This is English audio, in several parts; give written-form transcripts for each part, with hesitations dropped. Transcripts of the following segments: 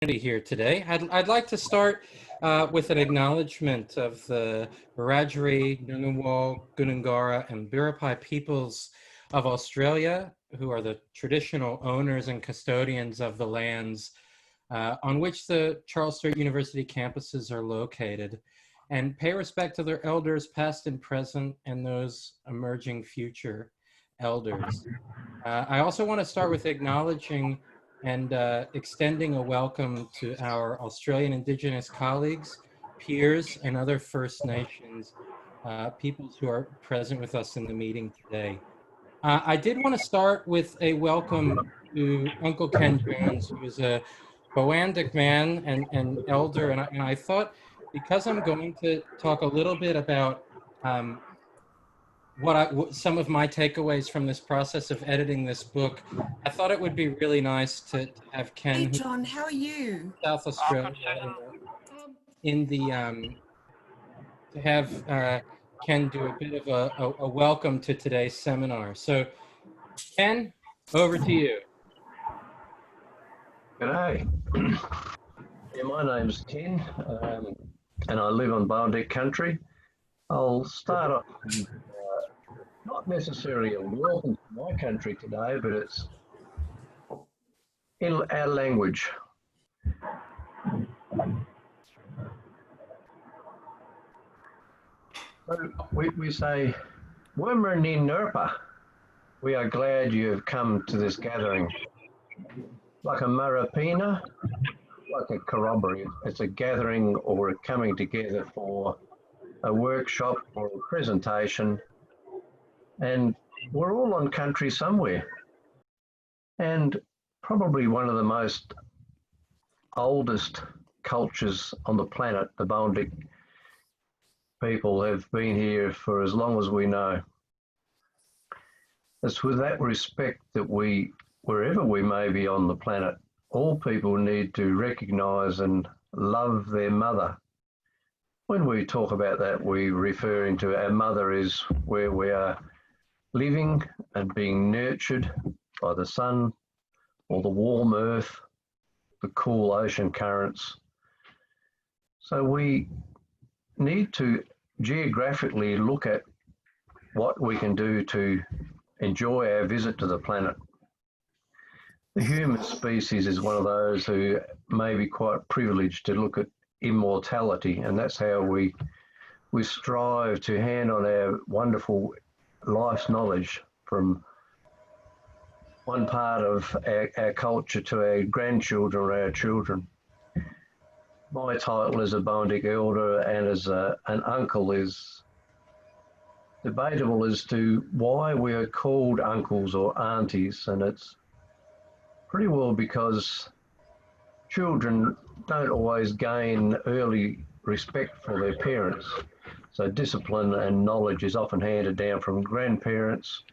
Here today. I'd like to start with an acknowledgement of the Wiradjuri, Ngunnawal, Gundungurra, and Biripi peoples of Australia, who are the traditional owners and custodians of the lands on which the Charles Sturt University campuses are located, and pay respect to their elders past and present and those emerging future elders. I also want to start with acknowledging and extending a welcome to our Australian Indigenous colleagues, peers, and other First Nations peoples who are present with us in the meeting today. I did want to start with a welcome to Uncle Ken Jones, who is a Boandic man and elder, and I thought, because I'm going to talk a little bit about some of my takeaways from this process of editing this book, I thought it would be really nice to have Ken. Hey John, how are you? South Australia, to have Ken do a bit of a welcome to today's seminar. So, Ken, over to you. G'day. Yeah, my name's Ken, and I live on Boandic country. I'll start off with, not necessarily a welcome to my country today, but it's in our language. So we say, Wimmerni Nurpa. We are glad you have come to this gathering. Like a marapina, like a corroboree. It's a gathering or a coming together for a workshop or a presentation. And we're all on country somewhere. And probably one of the most oldest cultures on the planet, the Boandic people have been here for as long as we know. It's with that respect that wherever we may be on the planet, all people need to recognise and love their mother. When we talk about that, we're referring to our mother is where we are living and being nurtured by the sun or the warm earth, the cool ocean currents. So we need to geographically look at what we can do to enjoy our visit to the planet. The human species is one of those who may be quite privileged to look at immortality, and that's how we strive to hand on our wonderful life's knowledge from one part of our culture to our grandchildren or our children. My title as a Boandic elder and as an uncle is debatable as to why we are called uncles or aunties, and it's pretty well because children don't always gain early respect for their parents. So discipline and knowledge is often handed down from grandparents,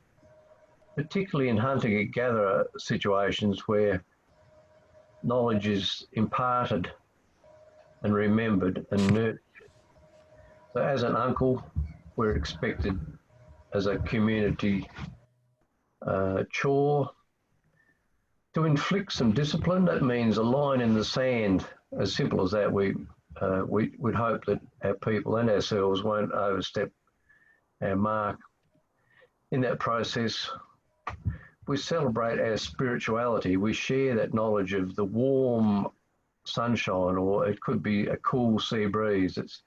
particularly in hunter-gatherer situations where knowledge is imparted and remembered and nurtured. So as an uncle, we're expected as a community chore to inflict some discipline. That means a line in the sand, as simple as that. We'd hope that our people and ourselves won't overstep our mark. In that process, we celebrate our spirituality. We share that knowledge of the warm sunshine, or it could be a cool sea breeze. It's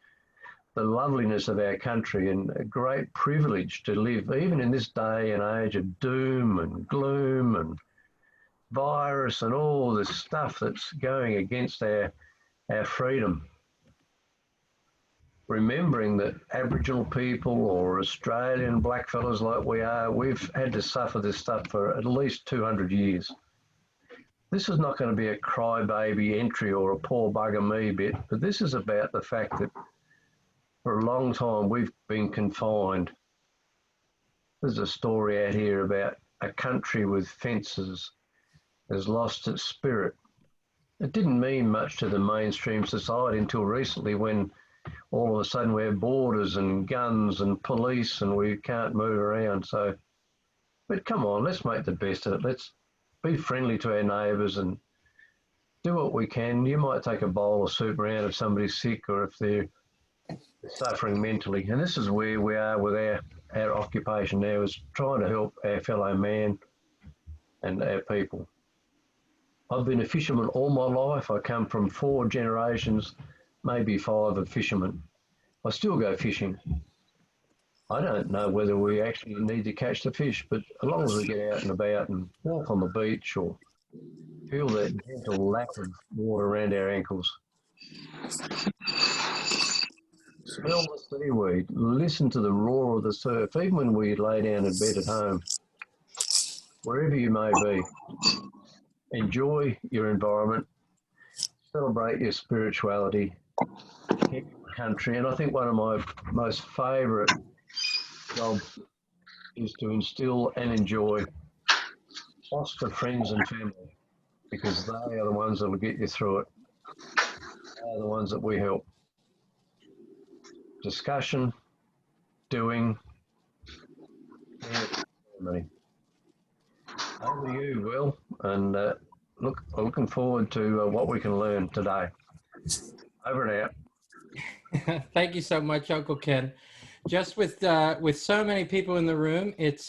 the loveliness of our country and a great privilege to live, even in this day and age of doom and gloom and virus and all this stuff that's going against our freedom. Remembering that Aboriginal people or Australian blackfellas like we are, we've had to suffer this stuff for at least 200 years. This is not going to be a crybaby entry or a poor bugger me bit, but this is about the fact that for a long time we've been confined. There's a story out here about a country with fences has lost its spirit. It didn't mean much to the mainstream society until recently, when all of a sudden we have borders and guns and police and we can't move around. So, but come on, let's make the best of it. Let's be friendly to our neighbours and do what we can. You might take a bowl of soup around if somebody's sick or if they're suffering mentally. And this is where we are with our occupation now, is trying to help our fellow man and our people. I've been a fisherman all my life. I come from 4 generations, maybe 5 of fishermen. I still go fishing. I don't know whether we actually need to catch the fish, but as long as we get out and about and walk on the beach or feel that gentle lap of water around our ankles, smell the seaweed, listen to the roar of the surf, even when we lay down in bed at home, wherever you may be, enjoy your environment, celebrate your spirituality, your country. And I think one of my most favourite jobs is to instill and enjoy, foster friends and family, because they are the ones that will get you through it. They are the ones that we help. Discussion, doing, ceremony. Over to you, Will, and looking forward to what we can learn today. Over and out. Thank you so much, Uncle Ken. Just with so many people in the room, it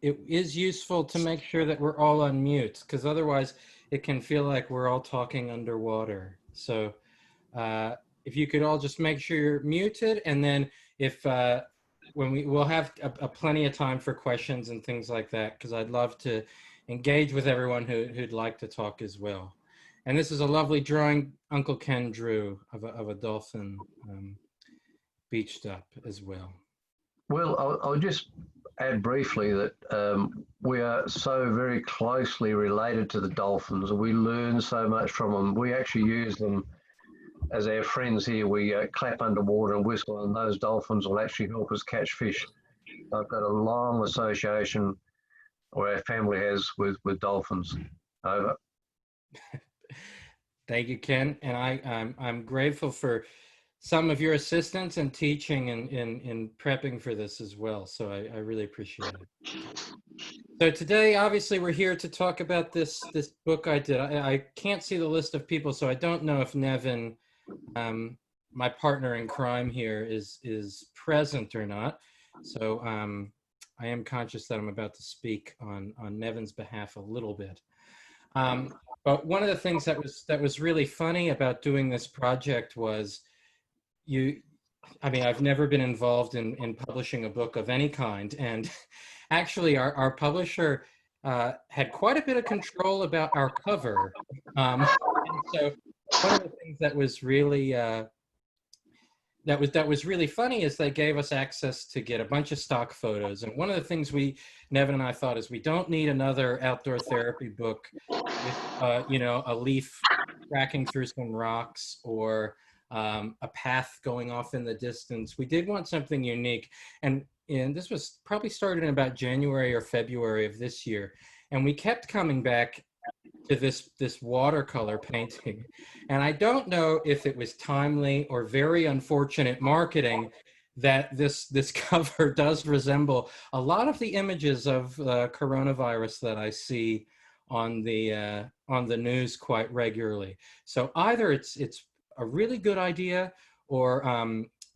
is useful to make sure that we're all on mute, because otherwise it can feel like we're all talking underwater. So if you could all just make sure you're muted, and then if we'll have a plenty of time for questions and things like that, because I'd love to engage with everyone who'd like to talk as well. And this is a lovely drawing Uncle Ken drew of a dolphin beached up as well. Well, I'll just add briefly that we are so very closely related to the dolphins. We learn so much from them. We actually use them as our friends here. We clap underwater and whistle, and those dolphins will actually help us catch fish. I've got a long association, or our family has, with dolphins. Over. Thank you, Ken. And I'm grateful for some of your assistance and teaching in prepping for this as well. So I really appreciate it. So today, obviously, we're here to talk about this book I did. I can't see the list of people, so I don't know if Nevin, my partner in crime here, is present or not. So I am conscious that I'm about to speak on Nevin's behalf a little bit. But one of the things that was really funny about doing this project was I've never been involved in publishing a book of any kind. And actually our publisher had quite a bit of control about our cover. And so one of the things that was really that was really funny is they gave us access to get a bunch of stock photos. And one of the things Nevin and I thought is, we don't need another outdoor therapy book with, a leaf cracking through some rocks or a path going off in the distance. We did want something unique. And this was probably started in about January or February of this year. And we kept coming back to this watercolor painting. And I don't know if it was timely or very unfortunate marketing that this cover does resemble a lot of the images of coronavirus that I see on the news quite regularly. So either it's a really good idea,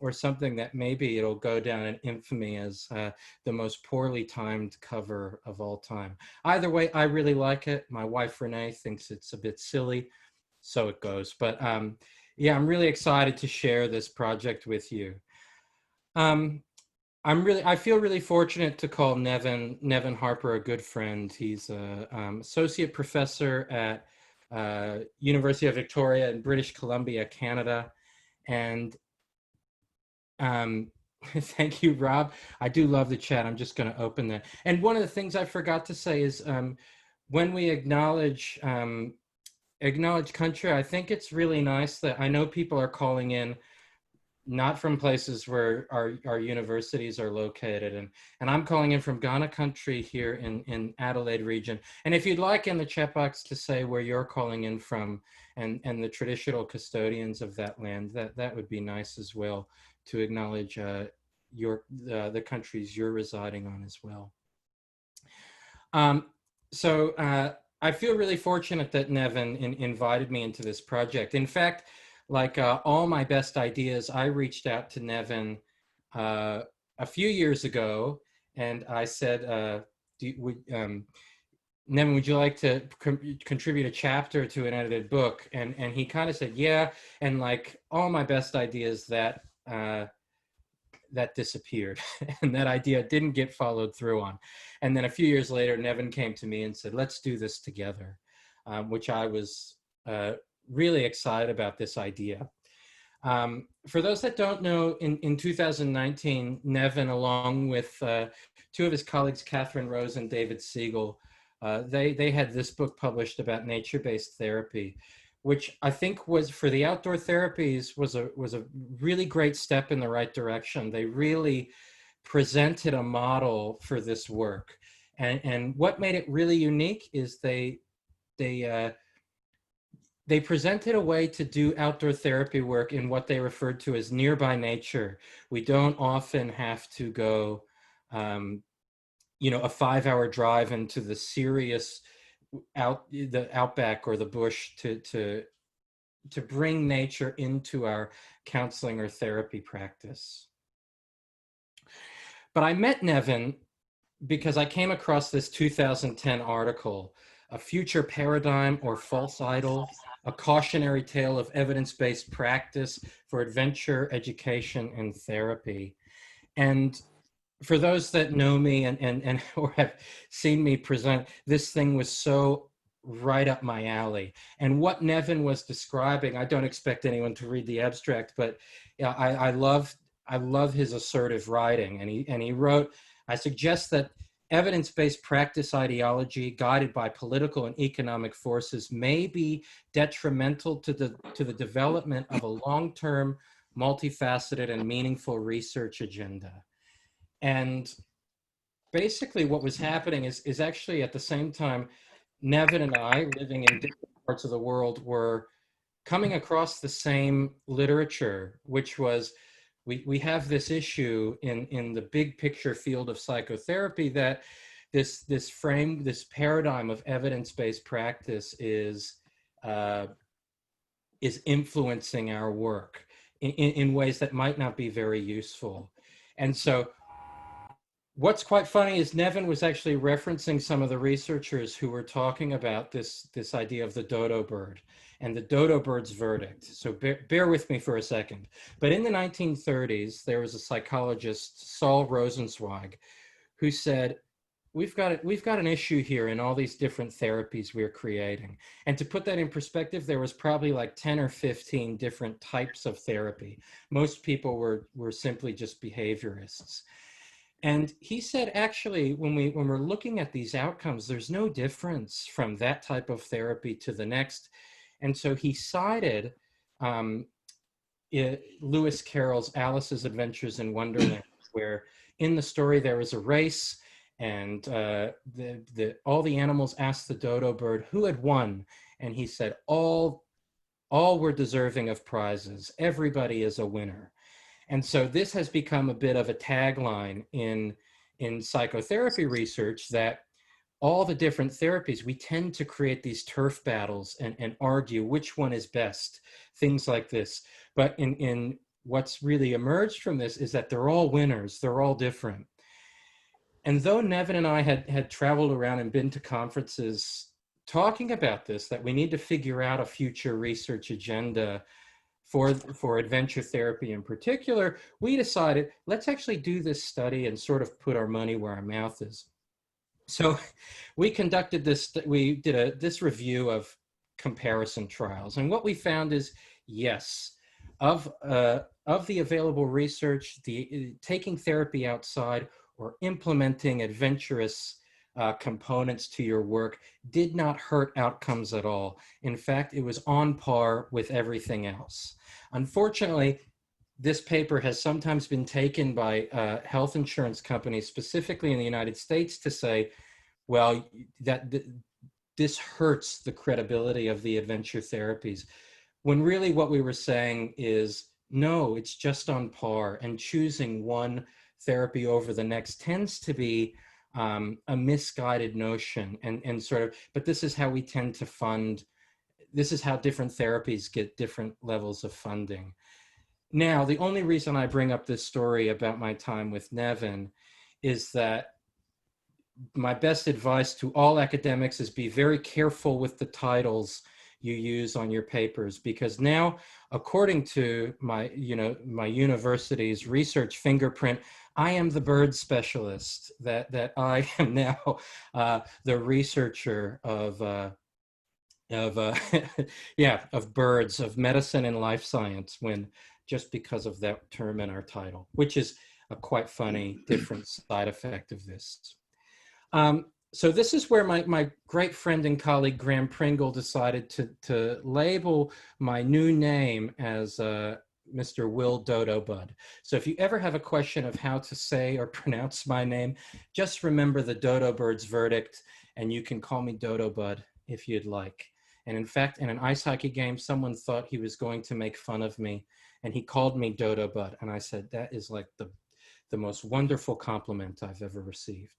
or something that maybe it'll go down in infamy as the most poorly timed cover of all time. Either way, I really like it. My wife, Renee, thinks it's a bit silly, so it goes. But yeah, I'm really excited to share this project with you. I feel really fortunate to call Nevin Harper a good friend. He's an associate professor at University of Victoria in British Columbia, Canada. And thank you, Rob. I do love the chat. I'm just going to open that. And one of the things I forgot to say is when we acknowledge country, I think it's really nice that I know people are calling in not from places where our universities are located. And I'm calling in from Ghana country here in Adelaide region. And if you'd like in the chat box to say where you're calling in from and the traditional custodians of that land, that would be nice as well, to acknowledge the countries you're residing on as well. So I feel really fortunate that Nevin invited me into this project. In fact, like all my best ideas, I reached out to Nevin uh, a few years ago, and I said, Nevin, would you like to contribute a chapter to an edited book? And he kind of said, yeah. And like all my best ideas, that disappeared, and that idea didn't get followed through on. And then a few years later, Nevin came to me and said, let's do this together, which I was really excited about this idea. For those that don't know, in 2019, Nevin, along with two of his colleagues, Catherine Rose and David Siegel, they had this book published about nature-based therapy, which I think was, for the outdoor therapies, was a really great step in the right direction. They really presented a model for this work, and what made it really unique is they presented a way to do outdoor therapy work in what they referred to as nearby nature. We don't often have to go, a 5-hour drive into the serious the outback or the bush to bring nature into our counseling or therapy practice. But I met Nevin because I came across this 2010 article, A Future Paradigm or False Idol, a cautionary tale of evidence-based practice for adventure, education, and therapy. And for those that know me and or have seen me present, this thing was so right up my alley. And what Nevin was describing, I don't expect anyone to read the abstract, but yeah, I love his assertive writing. And he wrote, I suggest that evidence-based practice ideology guided by political and economic forces may be detrimental to the development of a long-term, multifaceted, and meaningful research agenda. And basically what was happening is actually at the same time, Nevin and I, living in different parts of the world, were coming across the same literature, which was, we have this issue in the big picture field of psychotherapy that this paradigm of evidence-based practice is influencing our work in ways that might not be very useful. And so what's quite funny is Nevin was actually referencing some of the researchers who were talking about this idea of the dodo bird and the dodo bird's verdict. So bear with me for a second. But in the 1930s, there was a psychologist, Saul Rosenzweig, who said, we've got an issue here in all these different therapies we're creating. And to put that in perspective, there was probably like 10 or 15 different types of therapy. Most people were simply just behaviorists. And he said, actually, when we're looking at these outcomes, there's no difference from that type of therapy to the next. And so he cited Lewis Carroll's Alice's Adventures in Wonderland, where in the story there was a race, and all the animals asked the dodo bird who had won, and he said, all were deserving of prizes. Everybody is a winner. And so this has become a bit of a tagline in psychotherapy research, that all the different therapies, we tend to create these turf battles and argue which one is best, things like this. But in what's really emerged from this is that they're all winners, they're all different. And though Nevin and I had traveled around and been to conferences talking about this, that we need to figure out a future research agenda for adventure therapy in particular, we decided, let's actually do this study and sort of put our money where our mouth is. So we conducted we did this review of comparison trials. And what we found is, yes, of the available research, taking therapy outside or implementing adventurous components to your work did not hurt outcomes at all. In fact, it was on par with everything else. Unfortunately, this paper has sometimes been taken by health insurance companies, specifically in the United States, to say, well, this hurts the credibility of the adventure therapies, when really what we were saying is, no, it's just on par, and choosing one therapy over the next tends to be a misguided notion and sort of, but this is how we tend to fund, this is how different therapies get different levels of funding. Now, the only reason I bring up this story about my time with Nevin is that my best advice to all academics is be very careful with the titles you use on your papers, because now, according to my, my university's research fingerprint, I am the bird specialist, that I am now the researcher of yeah, of birds, of medicine and life science, when just because of that term in our title, which is a quite funny different side effect of this. So this is where my great friend and colleague Graham Pringle decided to label my new name as Mr. Will Dodo-Bud. So if you ever have a question of how to say or pronounce my name, just remember the Dodo Bird's verdict, and you can call me Dodo-Bud if you'd like. And in fact, in an ice hockey game, someone thought he was going to make fun of me, and he called me Dodo-Bud. And I said, that is like the most wonderful compliment I've ever received.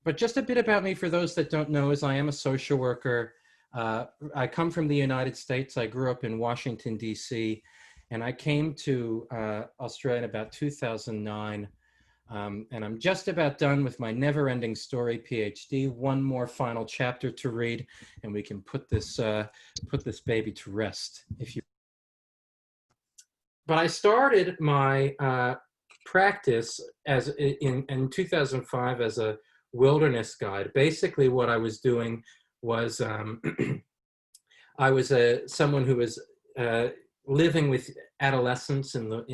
But just a bit about me for those that don't know is I am a social worker. I come from the United States. I grew up in Washington, D.C., and I came to Australia in about 2009. And I'm just about done with my never-ending story PhD. One more final chapter to read, and we can put this baby to rest. But I started my practice as in 2005 as a wilderness guide. Basically, what I was doing was I was someone who was living with adolescents in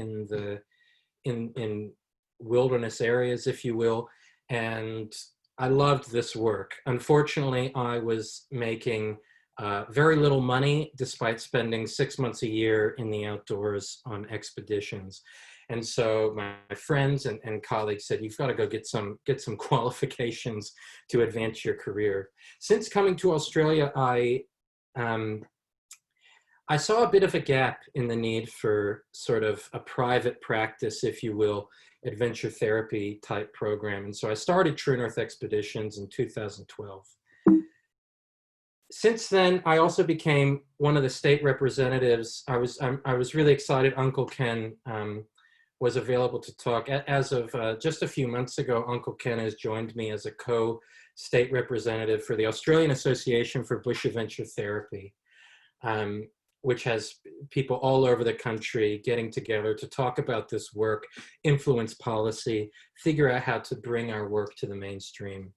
wilderness areas, if you will, and I loved this work. Unfortunately, I was making very little money despite spending 6 months a year in the outdoors on expeditions. And so my friends and colleagues said, you've got to go get some qualifications to advance your career. Since coming to Australia, I saw a bit of a gap in the need for sort of a private practice, if you will, adventure therapy type program. And so I started True North Expeditions in 2012. Since then, I also became one of the state representatives. I was really excited. Uncle Ken was available to talk. As of just a few months ago, Uncle Ken has joined me as a co-state representative for the Australian Association for Bush Adventure Therapy, which has people all over the country getting together to talk about this work, influence policy, figure out how to bring our work to the mainstream.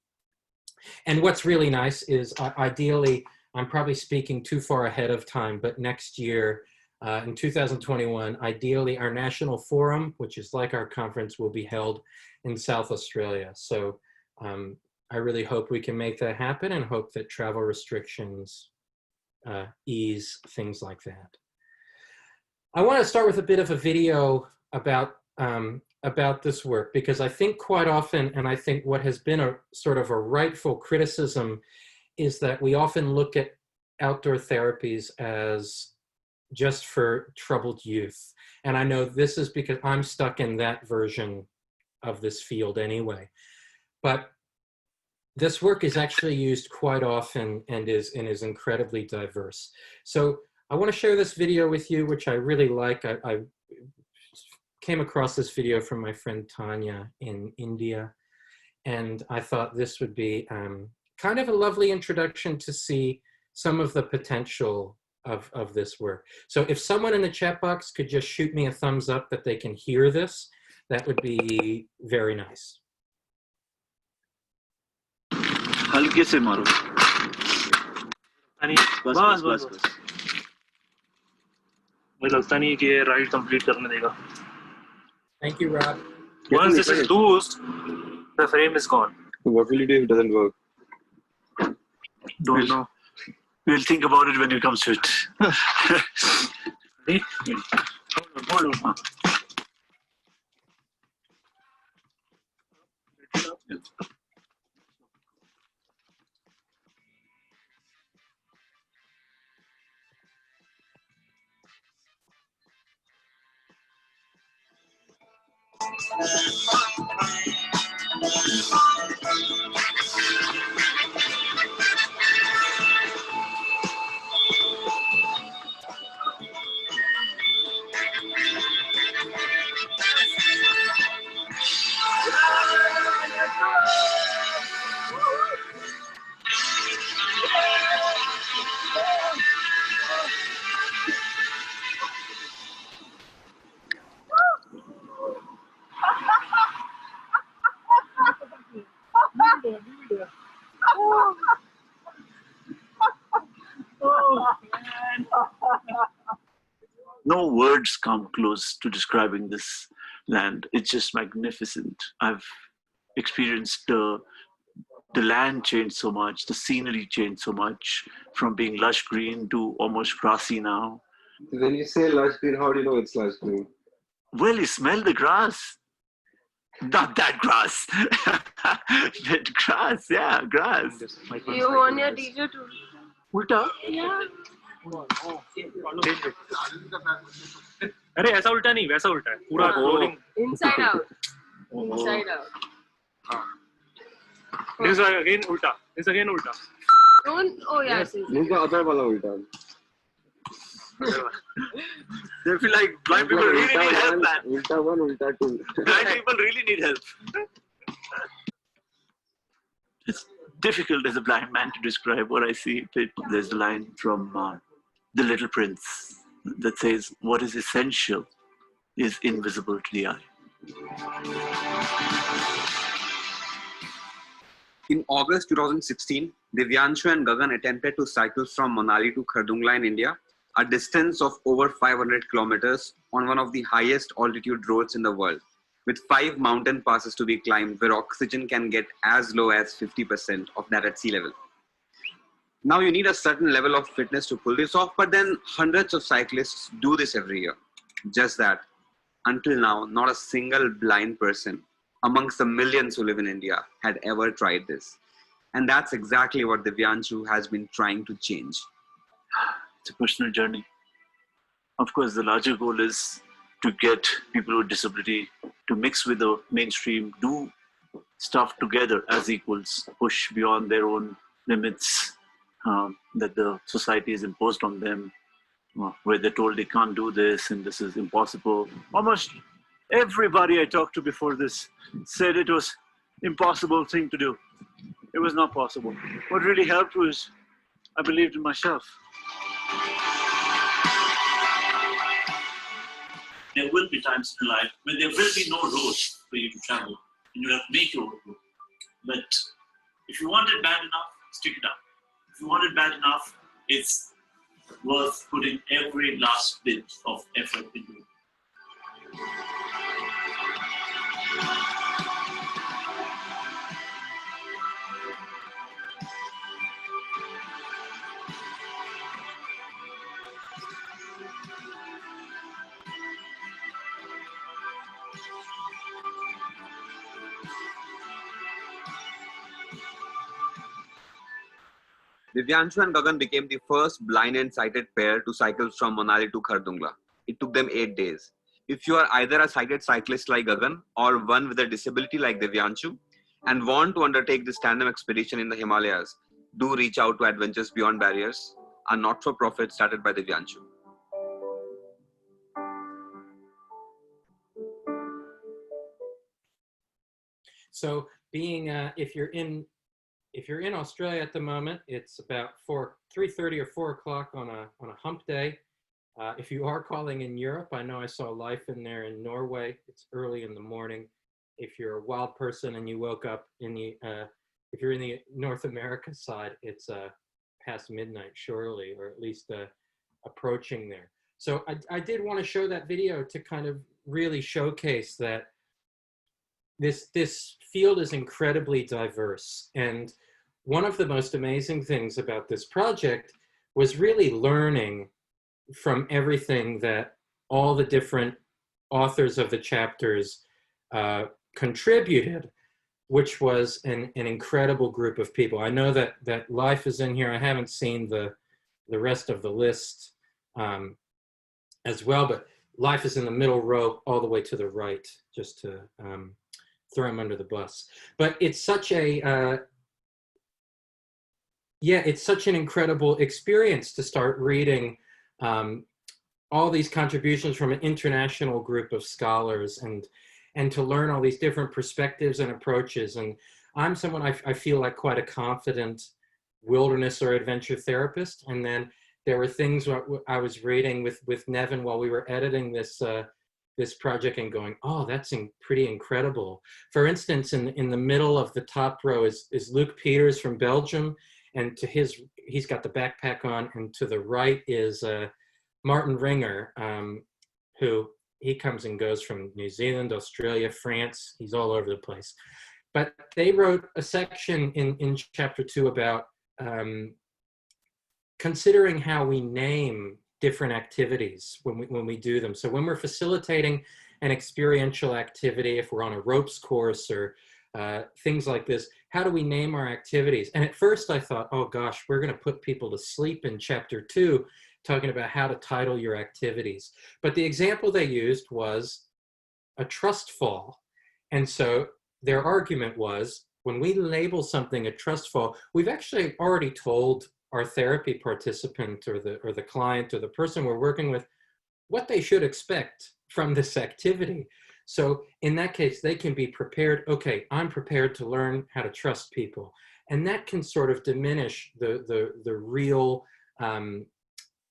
And what's really nice is, ideally, I'm probably speaking too far ahead of time, but next year, in 2021, ideally, our national forum, which is like our conference, will be held in South Australia. So I really hope we can make that happen, and hope that travel restrictions ease, things like that. I want to start with a bit of a video about this work, because I think quite often, and I think what has been a sort of a rightful criticism, is that we often look at outdoor therapies as just for troubled youth. And I know this is because I'm stuck in that version of this field anyway. But this work is actually used quite often and is incredibly diverse. So I want to share this video with you, which I really like. I came across this video from my friend Tanya in India, and I thought this would be kind of a lovely introduction to see some of the potential of this work. So if someone in the chat box could just shoot me a thumbs up that they can hear this, that would be very nice. हल्के से मारो बस बस बस मुझे लगता नहीं है कि ये राइड कंप्लीट करने देगा. Thank you, Rob. Once this is loosed, the frame is gone. What will you do if it doesn't work? Don't know. We'll think about it when it comes to it. Ready? Hold on. no words come close to describing this land. It's just magnificent. I've experienced the land change so much, the scenery change so much, from being lush green to almost grassy now. When you say lush green, how do you know it's lush green? Well, you smell the grass. Not that grass. That grass, yeah, grass. You want your teacher to? Ulta? Yeah. अरे ऐसा उल्टा नहीं वैसा उल्टा है पूरा rolling. Inside out. Inside out. This is again ulta. This is again ulta. Don't. Oh yeah. Yes. Ninka other wala ulta. They feel like blind people really need help, man. Ulta 1, ulta 2. Blind people really need help. It's difficult as a blind man to describe what I see. There's a line from The Little Prince that says, "What is essential is invisible to the eye." In August 2016, Divyanshu and Gagan attempted to cycle from Manali to Khardungla in India, a distance of over 500 kilometers on one of the highest altitude roads in the world, with 5 mountain passes to be climbed where oxygen can get as low as 50% of that at sea level. Now you need a certain level of fitness to pull this off, but then hundreds of cyclists do this every year. Just that, until now, not a single blind person amongst the millions who live in India had ever tried this. And that's exactly what Divyanshu has been trying to change. It's a personal journey. Of course, the larger goal is to get people with disability to mix with the mainstream, do stuff together as equals, push beyond their own limits that the society has imposed on them, where they're told they can't do this and this is impossible. Almost everybody I talked to before this said it was impossible thing to do. It was not possible. What really helped was I believed in myself. There will be times in life when there will be no road for you to travel, and you have to make your own road. But if you want it bad enough, stick it out. If you want it bad enough, it's worth putting every last bit of effort into it. Divyanshu and Gagan became the first blind and sighted pair to cycle from Manali to Khardungla. It took them 8 days. If you are either a sighted cyclist like Gagan or one with a disability like Divyanshu and want to undertake this tandem expedition in the Himalayas, do reach out to Adventures Beyond Barriers, a not-for-profit started by Divyanshu. So being, if you're in Australia at the moment, it's about 3:30 or 4 o'clock on a hump day. If you are calling in Europe, I know I saw life in there in Norway. It's early in the morning. If you're a wild person and you woke up in the, if you're in the North America side, it's past midnight surely, or at least approaching there. So I did want to show that video to kind of really showcase that this field is incredibly diverse. And one of the most amazing things about this project was really learning from everything that all the different authors of the chapters contributed, which was an incredible group of people. I know that Life is in here. I haven't seen the rest of the list as well, but Life is in the middle row all the way to the right, just to throw him under the bus. But it's such a, it's such an incredible experience to start reading all these contributions from an international group of scholars and to learn all these different perspectives and approaches. And I'm someone I feel like quite a confident wilderness or adventure therapist. And then there were things I was reading with Nevin while we were editing this this project and going, oh, that's pretty incredible. For instance, in the middle of the top row is Luc Peters from Belgium, and to he's got the backpack on, and to the right is Martin Ringer, who he comes and goes from New Zealand, Australia, France, he's all over the place. But they wrote a section in chapter 2 about considering how we name different activities when we do them. So when we're facilitating an experiential activity, if we're on a ropes course or things like this, how do we name our activities? And at first I thought, oh gosh, we're going to put people to sleep in chapter 2, talking about how to title your activities. But the example they used was a trust fall. And so their argument was, when we label something a trust fall, we've actually already told our therapy participant or the client or the person we're working with what they should expect from this activity. So in that case, they can be prepared. Okay, I'm prepared to learn how to trust people. And that can sort of diminish the real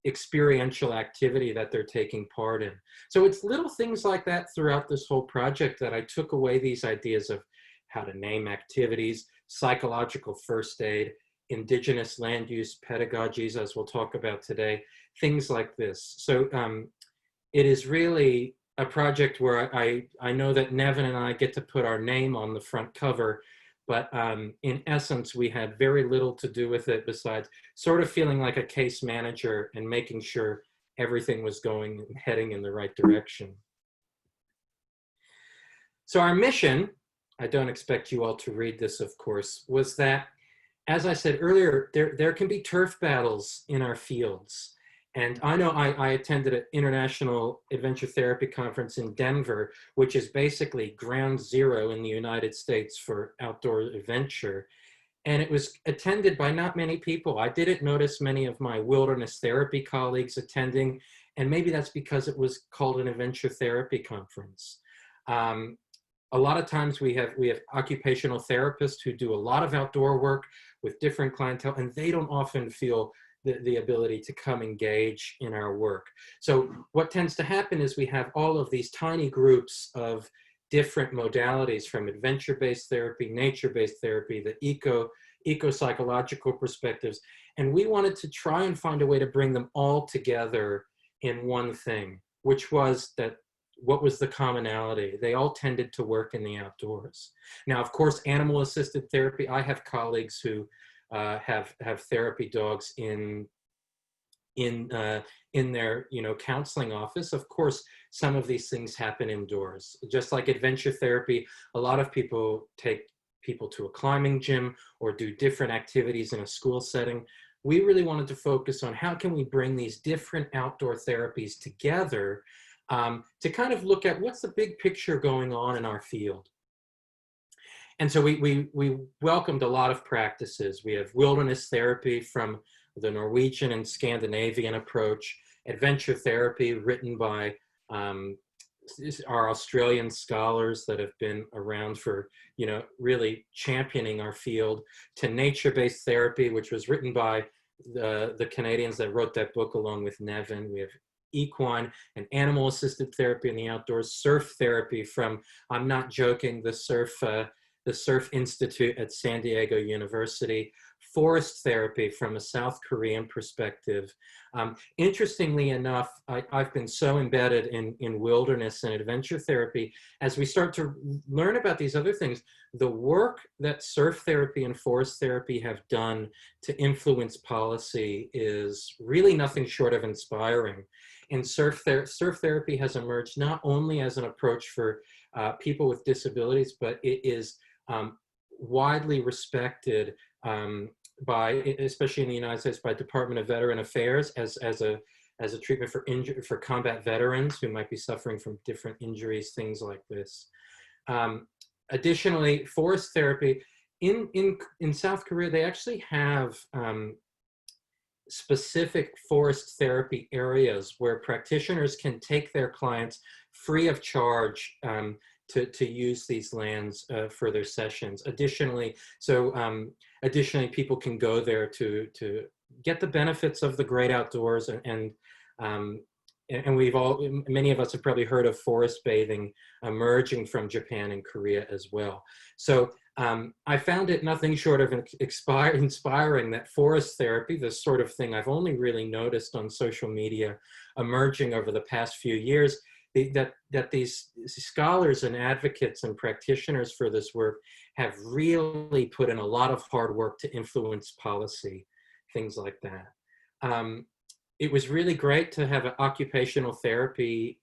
experiential activity that they're taking part in. So it's little things like that throughout this whole project that I took away these ideas of how to name activities, psychological first aid, indigenous land use pedagogies, as we'll talk about today, things like this. So it is really a project where I know that Nevin and I get to put our name on the front cover, but in essence, we had very little to do with it besides sort of feeling like a case manager and making sure everything was going and heading in the right direction. So our mission, I don't expect you all to read this, of course, was that, as I said earlier, there can be turf battles in our fields. And I know I attended an International Adventure Therapy Conference in Denver, which is basically ground zero in the United States for outdoor adventure. And it was attended by not many people. I didn't notice many of my wilderness therapy colleagues attending, and maybe that's because it was called an adventure therapy conference. A lot of times we have occupational therapists who do a lot of outdoor work with different clientele, and they don't often feel the ability to come engage in our work. So what tends to happen is we have all of these tiny groups of different modalities, from adventure-based therapy, nature-based therapy, the eco-psychological perspectives, and we wanted to try and find a way to bring them all together in one thing, which was that what was the commonality? They all tended to work in the outdoors. Now, of course, animal-assisted therapy, I have colleagues who have therapy dogs in their counseling office. Of course, some of these things happen indoors. Just like adventure therapy, a lot of people take people to a climbing gym or do different activities in a school setting. We really wanted to focus on how can we bring these different outdoor therapies together to kind of look at what's the big picture going on in our field. And so we welcomed a lot of practices. We have wilderness therapy from the Norwegian and Scandinavian approach, adventure therapy written by our Australian scholars that have been around for, really championing our field, to nature-based therapy, which was written by the Canadians that wrote that book along with Nevin. We have equine and animal-assisted therapy in the outdoors, surf therapy from, I'm not joking, the Surf Institute at San Diego University, forest therapy from a South Korean perspective. Interestingly enough, I've been so embedded in wilderness and adventure therapy, as we start to learn about these other things, the work that surf therapy and forest therapy have done to influence policy is really nothing short of inspiring. And surf therapy has emerged not only as an approach for people with disabilities, but it is widely respected by, especially in the United States, by Department of Veteran Affairs as a treatment for combat veterans who might be suffering from different injuries, things like this. Additionally, forest therapy in South Korea, they actually have specific forest therapy areas where practitioners can take their clients free of charge to use these lands for their sessions. Additionally, people can go there to get the benefits of the great outdoors, and many of us have probably heard of forest bathing emerging from Japan and Korea as well. So I found it nothing short of inspiring that forest therapy, this sort of thing I've only really noticed on social media emerging over the past few years, that these scholars and advocates and practitioners for this work have really put in a lot of hard work to influence policy, things like that. It was really great to have an occupational therapy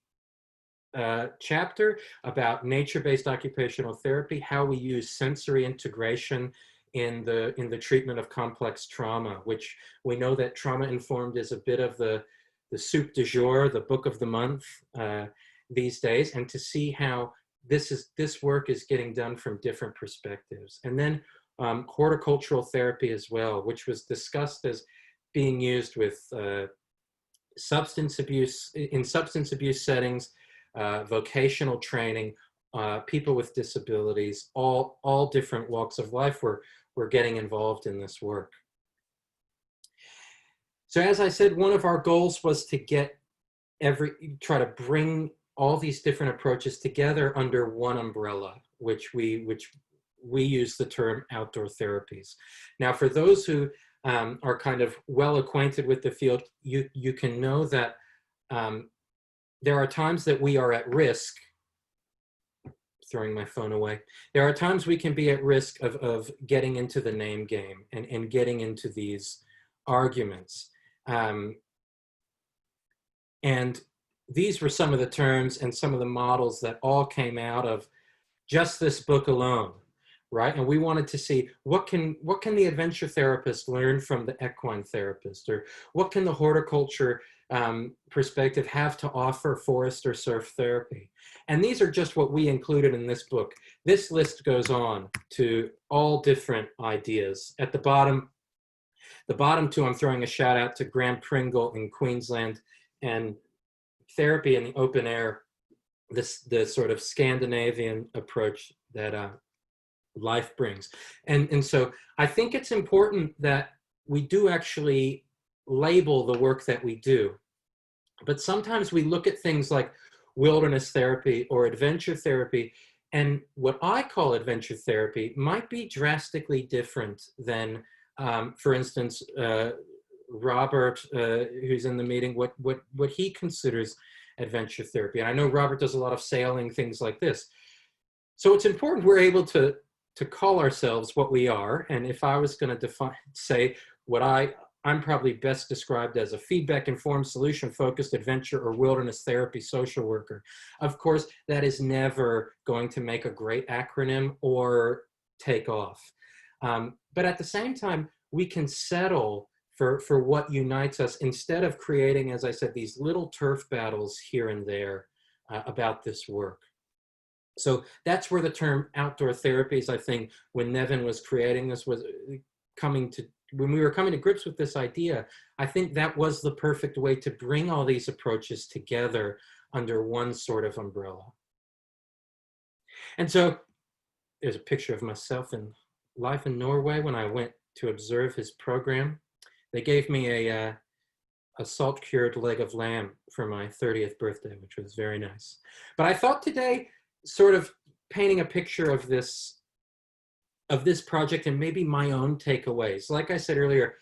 chapter about nature-based occupational therapy, how we use sensory integration in the treatment of complex trauma, which we know that trauma-informed is a bit of the soup du jour, the book of the month these days, and to see how this work is getting done from different perspectives. And then horticultural therapy as well, which was discussed as being used with substance abuse settings, vocational training, people with disabilities, all different walks of life were getting involved in this work. So as I said, one of our goals was to try to bring all these different approaches together under one umbrella, which we use the term outdoor therapies. Now, for those who are kind of well acquainted with the field, you can know that there are times that we are at risk. Throwing my phone away. There are times we can be at risk of getting into the name game and getting into these arguments. And these were some of the terms and some of the models that all came out of just this book alone, right? And we wanted to see what can the adventure therapist learn from the equine therapist, or what can the horticulture perspective have to offer forest or surf therapy. And these are just what we included in this book. This list goes on to all different ideas. At the bottom two, I'm throwing a shout out to Graham Pringle in Queensland and therapy in the open air, the sort of Scandinavian approach that life brings. And so I think it's important that we do actually label the work that we do. But sometimes we look at things like wilderness therapy or adventure therapy, and what I call adventure therapy might be drastically different than, for instance, Robert, who's in the meeting, what he considers adventure therapy. And I know Robert does a lot of sailing, things like this. So it's important we're able to call ourselves what we are. And if I was going to say what I'm probably best described as a feedback-informed, solution-focused adventure or wilderness therapy social worker. Of course, that is never going to make a great acronym or take off. But at the same time, we can settle for what unites us instead of creating, as I said, these little turf battles here and there about this work. So that's where the term outdoor therapies, I think, when Nevin was creating this, was when we were coming to grips with this idea, I think that was the perfect way to bring all these approaches together under one sort of umbrella. And so there's a picture of myself in life in Norway when I went to observe his program. They gave me a salt-cured leg of lamb for my 30th birthday, which was very nice. But I thought today, sort of painting a picture of this project and maybe my own takeaways. Like I said earlier,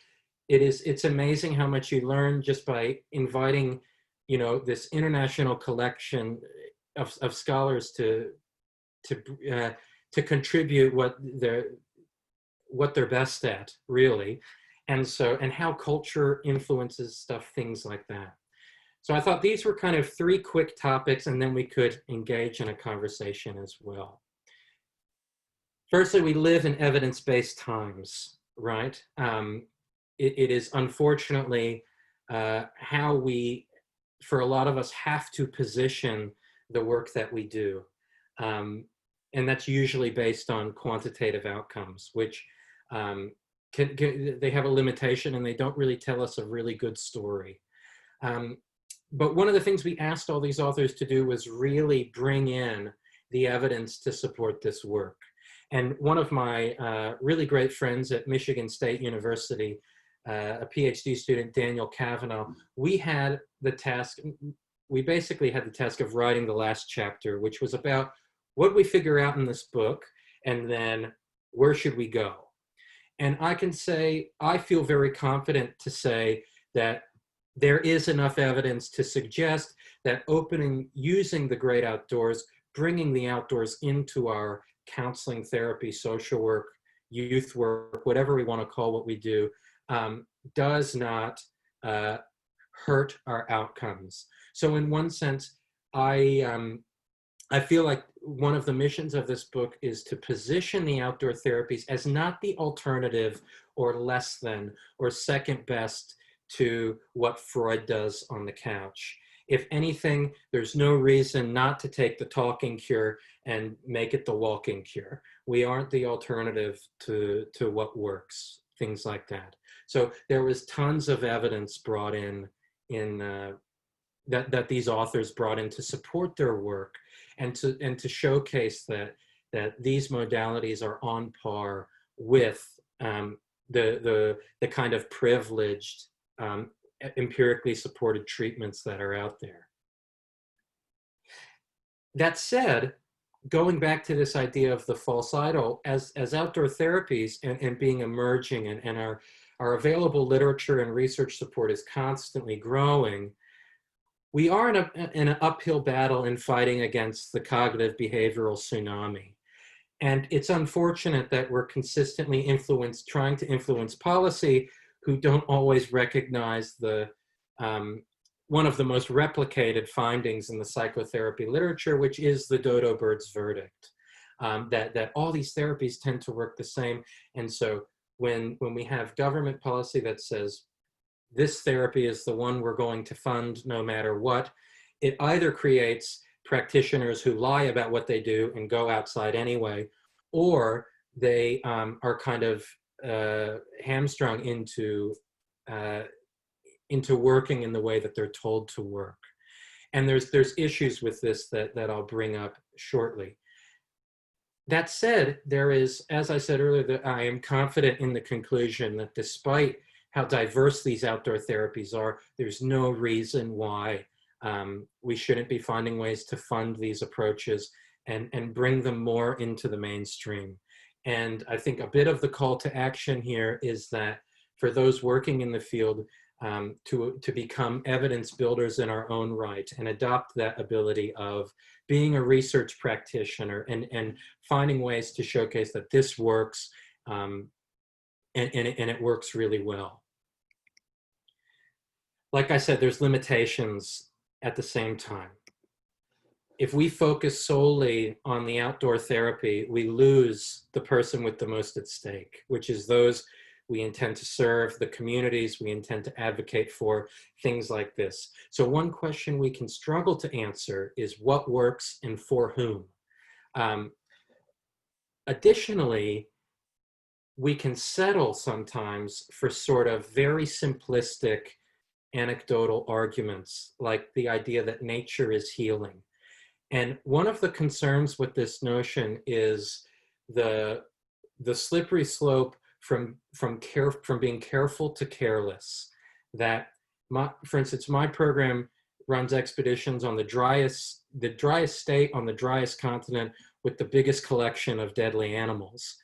it's amazing how much you learn just by inviting, this international collection of scholars to contribute what they're best at, really. And how culture influences stuff, things like that. So I thought these were kind of 3 quick topics, and then we could engage in a conversation as well. Firstly, we live in evidence-based times, right? It is unfortunately how we, for a lot of us, have to position the work that we do. And that's usually based on quantitative outcomes, which they have a limitation and they don't really tell us a really good story. But one of the things we asked all these authors to do was really bring in the evidence to support this work. And one of my really great friends at Michigan State University, a PhD student, Daniel Kavanaugh, we basically had the task of writing the last chapter, which was about what we figure out in this book, and then where should we go? And I can say, I feel very confident to say that there is enough evidence to suggest that using the great outdoors, bringing the outdoors into our counseling, therapy, social work, youth work, whatever we want to call what we do, does not hurt our outcomes. So in one sense, I feel like one of the missions of this book is to position the outdoor therapies as not the alternative or less than or second best to what Freud does on the couch. If anything, there's no reason not to take the talking cure and make it the walking cure. We aren't the alternative to what works, things like that. So there was tons of evidence brought in that these authors brought in to support their work and to showcase that these modalities are on par with the kind of privileged empirically supported treatments that are out there. That said, going back to this idea of the false idol, as outdoor therapies and being emerging and our available literature and research support is constantly growing, we are in an uphill battle in fighting against the cognitive behavioral tsunami. And it's unfortunate that we're consistently trying to influence policy who don't always recognize one of the most replicated findings in the psychotherapy literature, which is the Dodo-Bud's verdict, that all these therapies tend to work the same. And so when we have government policy that says, this therapy is the one we're going to fund no matter what, it either creates practitioners who lie about what they do and go outside anyway, or they are kind of hamstrung into working in the way that they're told to work. And there's issues with this that I'll bring up shortly. That said, there is, as I said earlier, that I am confident in the conclusion that despite how diverse these outdoor therapies are, there's no reason why we shouldn't be finding ways to fund these approaches and bring them more into the mainstream. And I think a bit of the call to action here is that for those working in the field, to become evidence builders in our own right and adopt that ability of being a research practitioner and finding ways to showcase that this works and it works really well. Like I said, there's limitations at the same time. If we focus solely on the outdoor therapy, we lose the person with the most at stake, which is those we intend to serve, the communities we intend to advocate for, things like this. So one question we can struggle to answer is what works and for whom. Additionally, we can settle sometimes for sort of very simplistic anecdotal arguments, like the idea that nature is healing. And one of the concerns with this notion is the slippery slope from being careful to careless. That, for instance, my program runs expeditions on the driest state on the driest continent with the biggest collection of deadly animals.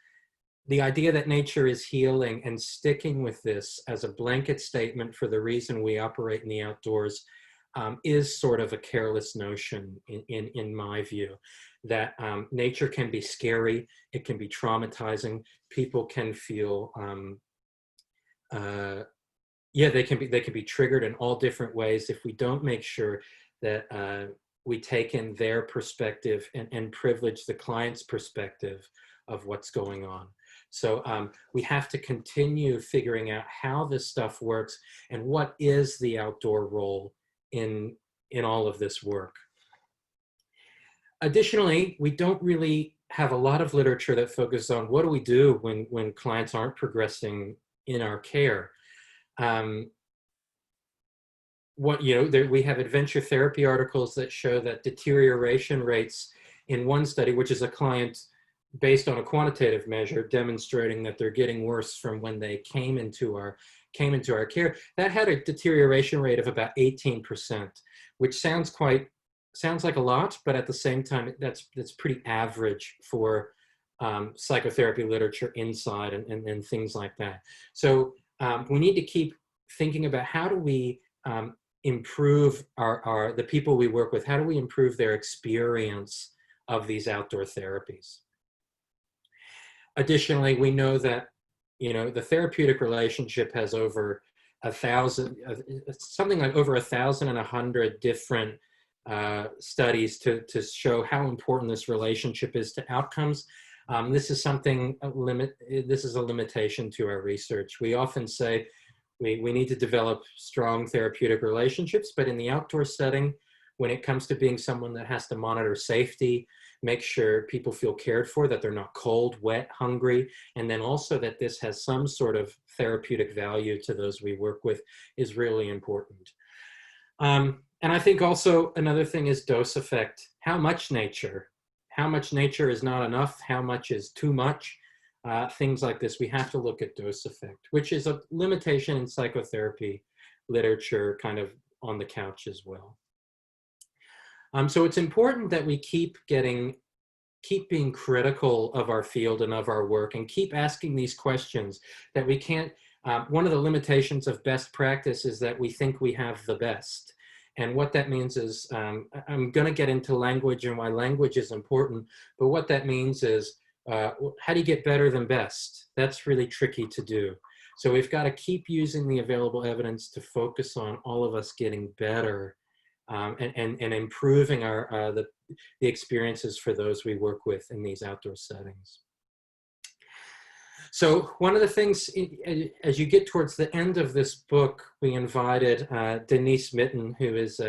The idea that nature is healing and sticking with this as a blanket statement for the reason we operate in the outdoors is sort of a careless notion in my view. That nature can be scary, it can be traumatizing, people can feel, they can be triggered in all different ways if we don't make sure that we take in their perspective and privilege the client's perspective of what's going on. So we have to continue figuring out how this stuff works and what is the outdoor role in all of this work. Additionally, we don't really have a lot of literature that focuses on what do we do when clients aren't progressing in our care. We have adventure therapy articles that show that deterioration rates in one study, which is a client based on a quantitative measure demonstrating that they're getting worse from when they came into our care, that had a deterioration rate of about 18%, which sounds like a lot, but at the same time, that's pretty average for psychotherapy literature inside and things like that. So we need to keep thinking about how do we improve the people we work with? How do we improve their experience of these outdoor therapies? Additionally, we know that, the therapeutic relationship has over 1,000, something like over 1,100 different studies to show how important this relationship is to outcomes. This is this is a limitation to our research. We often say we need to develop strong therapeutic relationships, but in the outdoor setting, when it comes to being someone that has to monitor safety, make sure people feel cared for, that they're not cold, wet, hungry, and then also that this has some sort of therapeutic value to those we work with is really important. And I think also another thing is dose effect. How much nature? How much nature is not enough? How much is too much? Things like this, we have to look at dose effect, which is a limitation in psychotherapy literature, kind of on the couch as well. So it's important that we keep being critical of our field and of our work, and keep asking these questions that we can't. One of the limitations of best practice is that we think we have the best. And what that means is, I'm going to get into language and why language is important, but what that means is, how do you get better than best? That's really tricky to do. So we've got to keep using the available evidence to focus on all of us getting better, and improving the experiences for those we work with in these outdoor settings. So one of the things, as you get towards the end of this book, we invited Denise Mitten, who is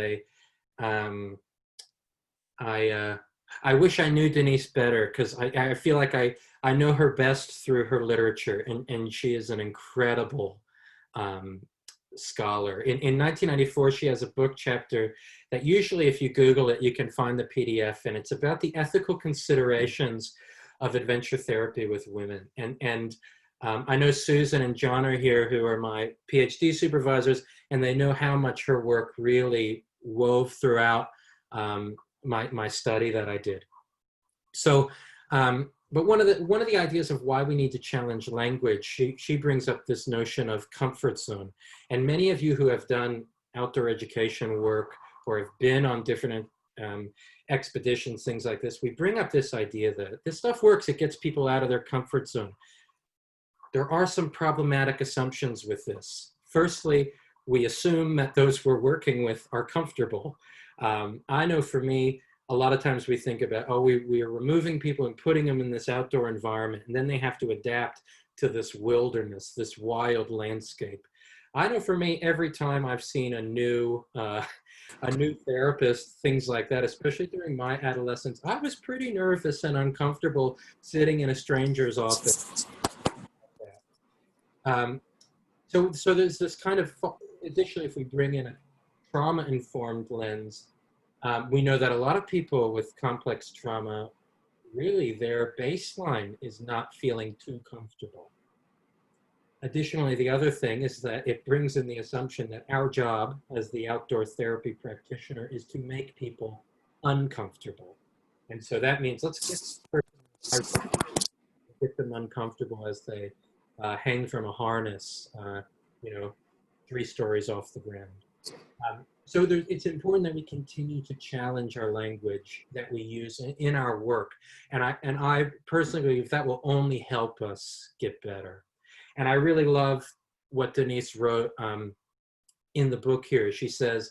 I wish I knew Denise better, because I feel like I know her best through her literature, and she is an incredible scholar. In 1994, she has a book chapter that usually if you Google it, you can find the PDF, and it's about the ethical considerations of adventure therapy with women. And I know Susan and John are here, who are my PhD supervisors, and they know how much her work really wove throughout my study that I did. So, but one of the ideas of why we need to challenge language, she brings up this notion of comfort zone. And many of you who have done outdoor education work or have been on different expeditions, things like this, we bring up this idea that this stuff works, it gets people out of their comfort zone. There are some problematic assumptions with this. Firstly, we assume that those we're working with are comfortable. I know for me, a lot of times we think about, oh, we are removing people and putting them in this outdoor environment, and then they have to adapt to this wilderness, this wild landscape. I know for me, every time I've seen a new therapist, things like that, especially during my adolescence, I was pretty nervous and uncomfortable sitting in a stranger's office. So there's this kind of, additionally, if we bring in a trauma-informed lens, we know that a lot of people with complex trauma, really their baseline is not feeling too comfortable. Additionally, the other thing is that it brings in the assumption that our job as the outdoor therapy practitioner is to make people uncomfortable. And so that means let's get them uncomfortable as they hang from a harness, 3 stories off the ground. So it's important that we continue to challenge our language that we use in our work. And I personally believe that will only help us get better. And I really love what Denise wrote in the book here. She says,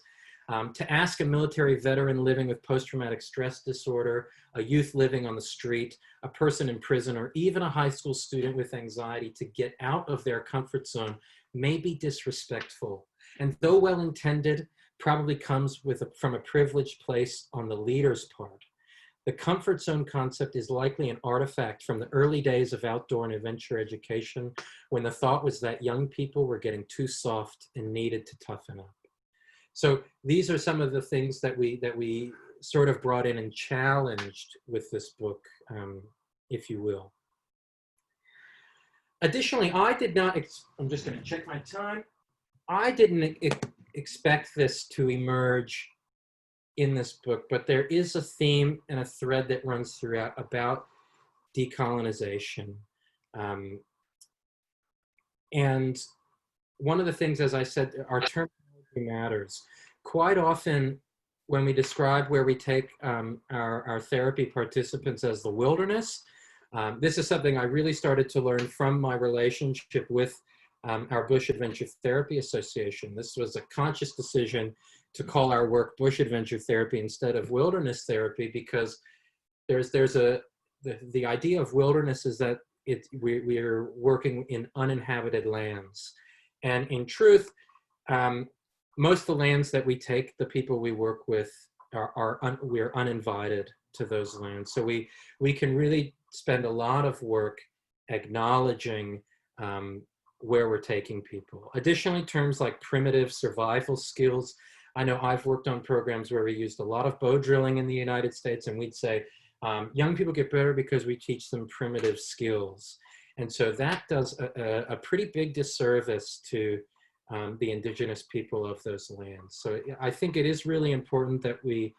to ask a military veteran living with post-traumatic stress disorder, a youth living on the street, a person in prison, or even a high school student with anxiety to get out of their comfort zone may be disrespectful. And though well-intended, probably comes from a privileged place on the leader's part. The comfort zone concept is likely an artifact from the early days of outdoor and adventure education, when the thought was that young people were getting too soft and needed to toughen up. So these are some of the things that we sort of brought in and challenged with this book, if you will. Additionally, I did not, I'm just going to check my time. I didn't expect this to emerge in this book, but there is a theme and a thread that runs throughout about decolonization. And one of the things, as I said, our terminology matters. Quite often, when we describe where we take our therapy participants as the wilderness, this is something I really started to learn from my relationship with our Bush Adventure Therapy Association. This was a conscious decision to call our work Bush Adventure Therapy instead of wilderness therapy, because the idea of wilderness is that we are working in uninhabited lands. And in truth, most of the lands that we take, the people we work with, we are uninvited to those lands. So we can really spend a lot of work acknowledging where we're taking people. Additionally, terms like primitive survival skills. I know I've worked on programs where we used a lot of bow drilling in the United States, and we'd say, young people get better because we teach them primitive skills. And so that does a pretty big disservice to the indigenous people of those lands. So I think it is really important that we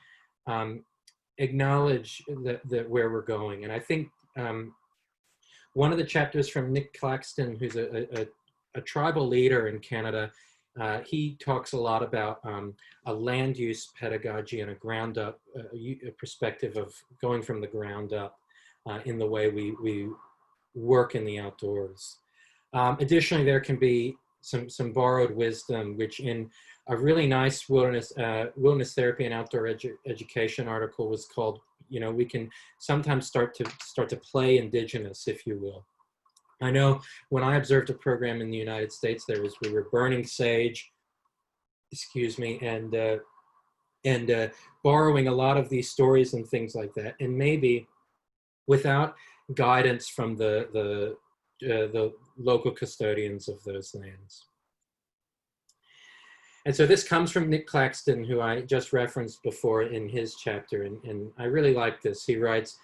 acknowledge that where we're going. And I think one of the chapters from Nick Claxton, who's a tribal leader in Canada, he talks a lot about a land use pedagogy and a ground up a perspective of going from the ground up in the way we work in the outdoors. Additionally, there can be some borrowed wisdom, which in a really nice wilderness therapy and outdoor education article was called, we can sometimes start to play indigenous, if you will. I know when I observed a program in the United States, we were burning sage, and borrowing a lot of these stories and things like that, and maybe without guidance from the local custodians of those lands. And so this comes from Nick Claxton, who I just referenced before in his chapter, and I really like this. He writes,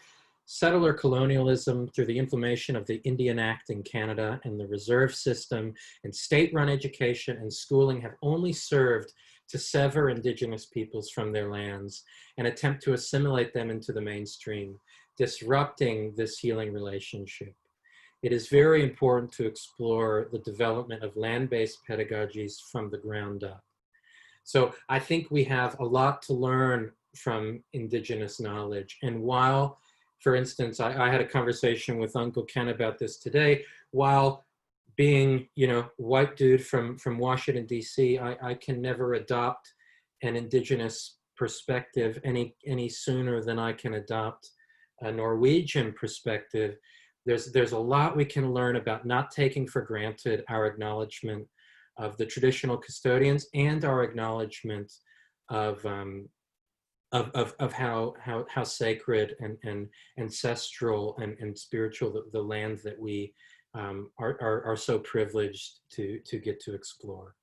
settler colonialism through the implementation of the Indian Act in Canada and the reserve system and state-run education and schooling have only served to sever Indigenous peoples from their lands and attempt to assimilate them into the mainstream, disrupting this healing relationship. It is very important to explore the development of land-based pedagogies from the ground up. So I think we have a lot to learn from Indigenous knowledge. And while, for instance, I had a conversation with Uncle Ken about this today, while being, white dude from Washington, D.C., I can never adopt an Indigenous perspective any sooner than I can adopt a Norwegian perspective. There's a lot we can learn about not taking for granted our acknowledgement of the traditional custodians and our acknowledgement of how sacred and ancestral and spiritual the land that we are so privileged to get to explore.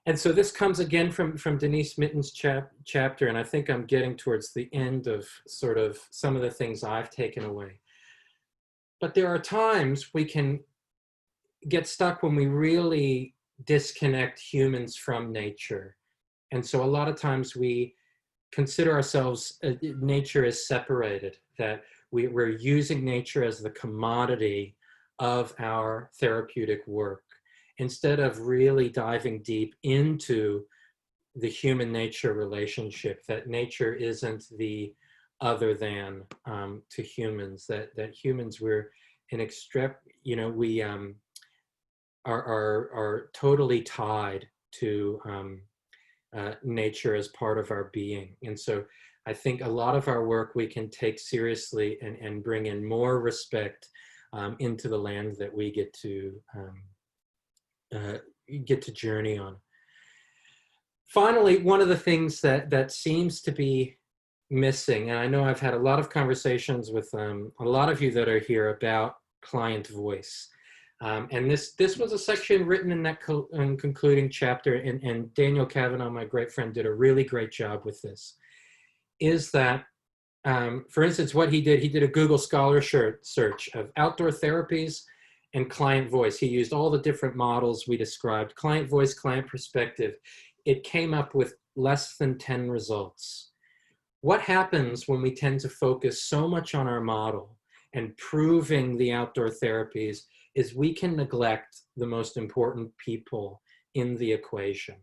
And so this comes again from Denise Mitten's chapter, and I think I'm getting towards the end of sort of some of the things I've taken away. But there are times we can get stuck when we really disconnect humans from nature. And so a lot of times we consider ourselves, nature is separated, that we're using nature as the commodity of our therapeutic work, instead of really diving deep into the human nature relationship, that nature isn't the other than to humans, that humans, we're we are totally tied to nature as part of our being. And so I think a lot of our work we can take seriously and bring in more respect into the land that we get to journey on. Finally, one of the things that seems to be missing, and I know I've had a lot of conversations with a lot of you that are here about client voice. And this was a section written in that concluding chapter, and Daniel Cavanaugh, my great friend, did a really great job with this, is that, for instance, what he did a Google Scholar search of outdoor therapies and client voice. He used all the different models we described, client voice, client perspective. It came up with less than 10 results. What happens when we tend to focus so much on our model and proving the outdoor therapies is we can neglect the most important people in the equation,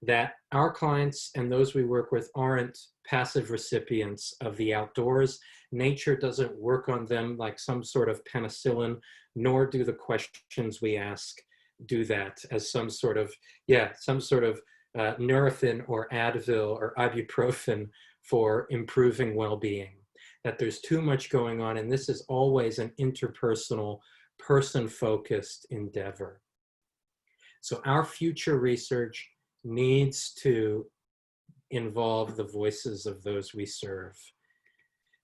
that our clients and those we work with aren't passive recipients of the outdoors. Nature doesn't work on them like some sort of penicillin, nor do the questions we ask do that as some sort of, Nurofen or Advil or ibuprofen for improving well-being. That there's too much going on, and this is always an interpersonal, person-focused endeavor. So our future research needs to involve the voices of those we serve.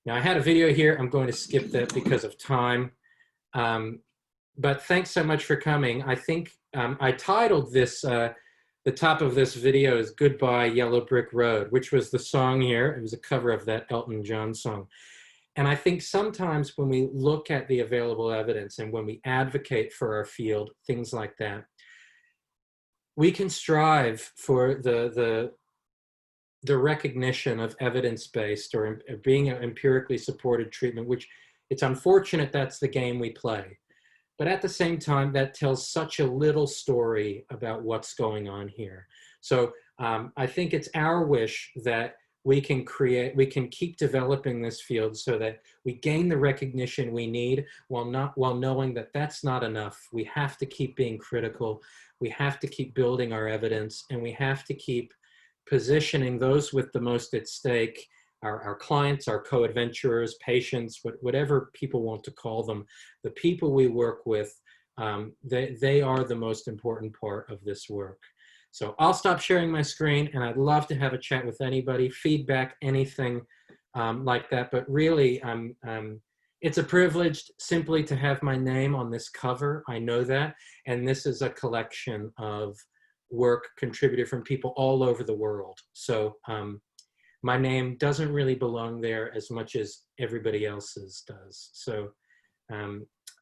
Now, I had a video here. I'm going to skip that because of time. But thanks so much for coming. I think I titled this, the top of this video is Goodbye Yellow Brick Road, which was the song here. It was a cover of that Elton John song. And I think sometimes when we look at the available evidence and when we advocate for our field, things like that, we can strive for the recognition of evidence-based or being an empirically supported treatment, which it's unfortunate that's the game we play. But at the same time, that tells such a little story about what's going on here. So I think it's our wish that we can keep developing this field so that we gain the recognition we need while knowing that that's not enough. We have to keep being critical. We have to keep building our evidence, and we have to keep positioning those with the most at stake, our clients, our co-adventurers, patients, whatever people want to call them, the people we work with, they are the most important part of this work. So I'll stop sharing my screen, and I'd love to have a chat with anybody, feedback, anything like that. But really, it's a privilege simply to have my name on this cover. I know that. And this is a collection of work contributed from people all over the world. So my name doesn't really belong there as much as everybody else's does. So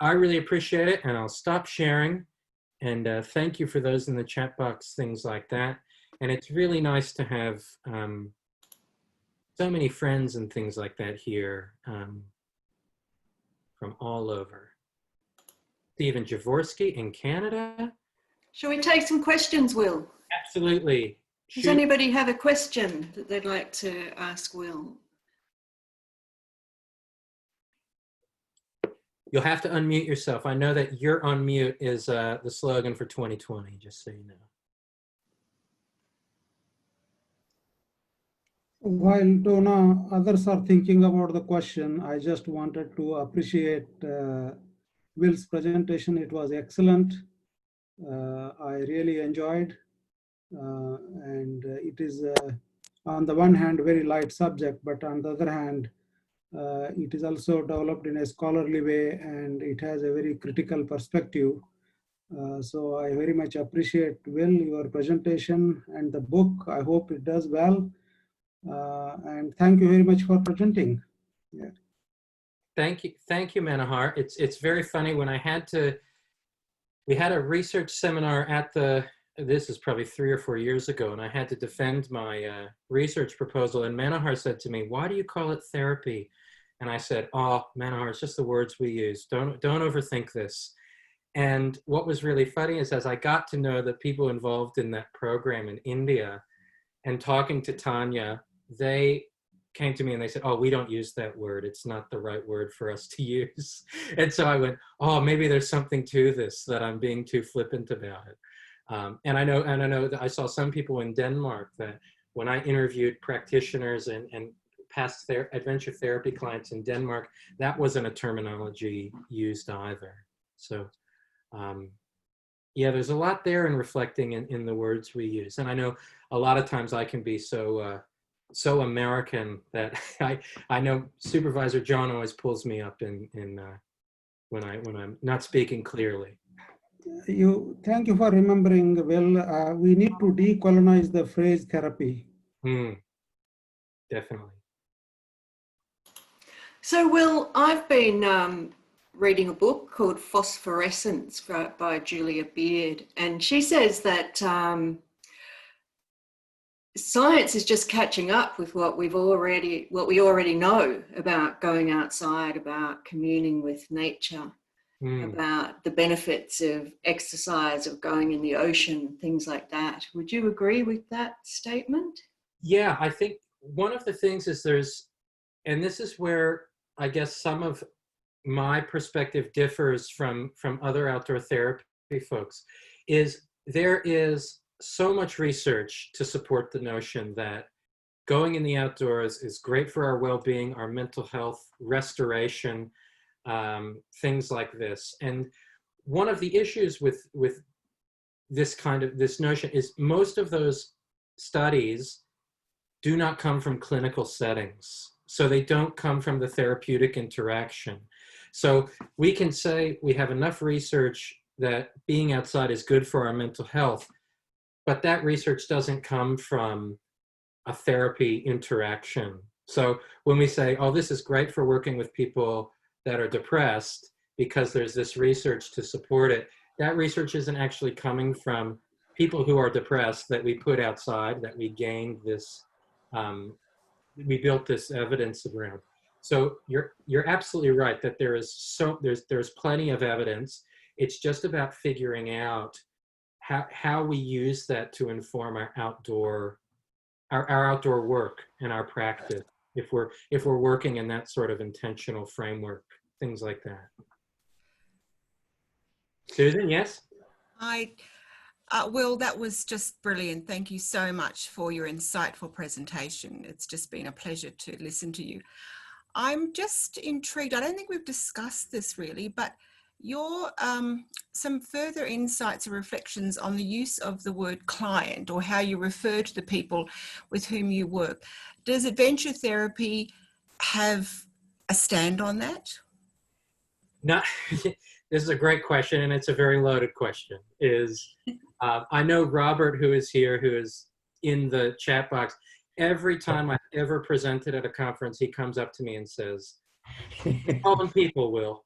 I really appreciate it, and I'll stop sharing. And thank you for those in the chat box, things like that. And it's really nice to have so many friends and things like that here from all over. Stephen Jaworski in Canada. Shall we take some questions, Will? Absolutely. Does anybody have a question that they'd like to ask Will? You'll have to unmute yourself. I know that you're on mute is the slogan for 2020, just so you know. While Donna, others are thinking about the question, I just wanted to appreciate Will's presentation. It was excellent. I really enjoyed. And it is, on the one hand, very light subject, but on the other hand, it is also developed in a scholarly way, and it has a very critical perspective. So I very much appreciate, Will, your presentation and the book. I hope it does well. And thank you very much for presenting. Yeah. Thank you, Manohar. It's very funny when we had a research seminar at this is probably 3 or 4 years ago, and I had to defend my research proposal, and Manohar said to me, "Why do you call it therapy?" And I said, "Oh, Manohar, it's just the words we use. Don't overthink this." And what was really funny is as I got to know the people involved in that program in India and talking to Tanya, they came to me and they said, "Oh, we don't use that word. It's not the right word for us to use." And so I went, "Oh, maybe there's something to this, that I'm being too flippant about it." And I know that I saw some people in Denmark that when I interviewed practitioners and past adventure therapy clients in Denmark, that wasn't a terminology used either. So yeah, there's a lot there in reflecting in the words we use. And I know a lot of times I can be so American that I know Supervisor John always pulls me up when I'm not speaking clearly. Thank you for remembering, Will. We need to decolonize the phrase therapy. Definitely. So, Will, I've been reading a book called Phosphorescence by Julia Beard, and she says that science is just catching up with what we already know about going outside, about communing with nature. about the benefits of exercise, of going in the ocean, things like that. Would you agree with that statement? Yeah, I think one of the things is and this is where I guess some of my perspective differs from other outdoor therapy folks, is there is so much research to support the notion that going in the outdoors is great for our well-being, our mental health, restoration, things like this. And one of the issues with this notion is most of those studies do not come from clinical settings. So they don't come from the therapeutic interaction. So we can say we have enough research that being outside is good for our mental health, but that research doesn't come from a therapy interaction. So when we say, oh, this is great for working with people that are depressed because there's this research to support it, that research isn't actually coming from people who are depressed that we put outside, that we gained this, we built this evidence around. So you're absolutely right that there's plenty of evidence. It's just about figuring out how we use that to inform our outdoor work and our practice, if we're working in that sort of intentional framework, things like that. Susan, yes? Will, that was just brilliant. Thank you so much for your insightful presentation. It's just been a pleasure to listen to you. I'm just intrigued. I don't think we've discussed this really, but your some further insights or reflections on the use of the word client, or how you refer to the people with whom you work. Does adventure therapy have a stand on that? No, this is a great question, and it's a very loaded question. I know Robert, who is here, who is in the chat box, every time I've ever presented at a conference, he comes up to me and says, calling people, Will.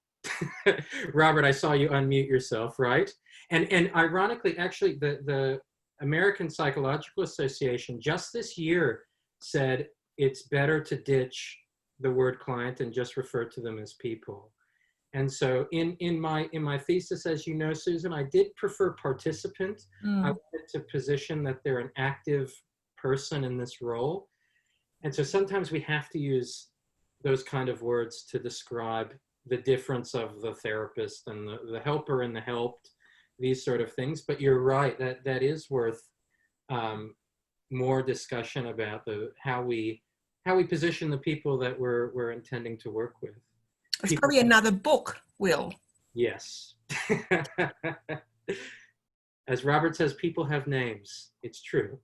Robert, I saw you unmute yourself, right? And ironically, actually, the American Psychological Association just this year said it's better to ditch the word client and just refer to them as people. And so in my thesis, as you know, Susan, I did prefer participant. I wanted to position that they're an active person in this role. And so sometimes we have to use those kind of words to describe the difference of the therapist and the helper and the helped, these sort of things. But you're right, that is worth more discussion about how we position the people that we're intending to work with. It's probably another book, Will. Yes. As Robert says, people have names. It's true.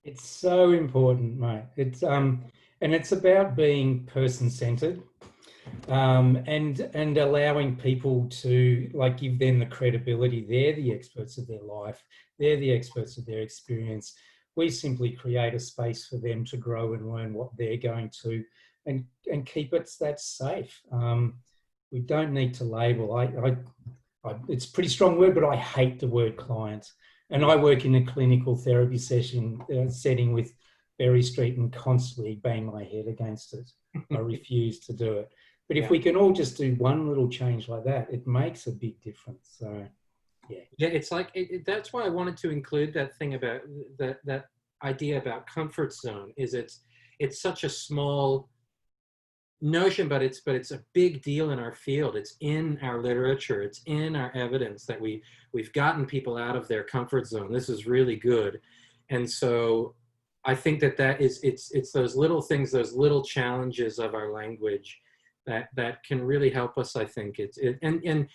It's so important, mate. It's and it's about being person-centered, and allowing people to give them the credibility. They're the experts of their life. They're the experts of their experience. We simply create a space for them to grow and learn what they're going to, and keep it that safe. We don't need to label. It's a pretty strong word, but I hate the word client. And I work in a clinical therapy setting with Berry Street and constantly bang my head against it. I refuse to do it. But if we can all just do one little change like that, it makes a big difference. So, yeah. Yeah, it's like, that's why I wanted to include that thing about that idea about comfort zone. It's such a small notion, but it's a big deal in our field. It's in our literature. It's in our evidence that we've gotten people out of their comfort zone. This is really good. And so I think that it's those little things, those little challenges of our language that can really help us, I think. And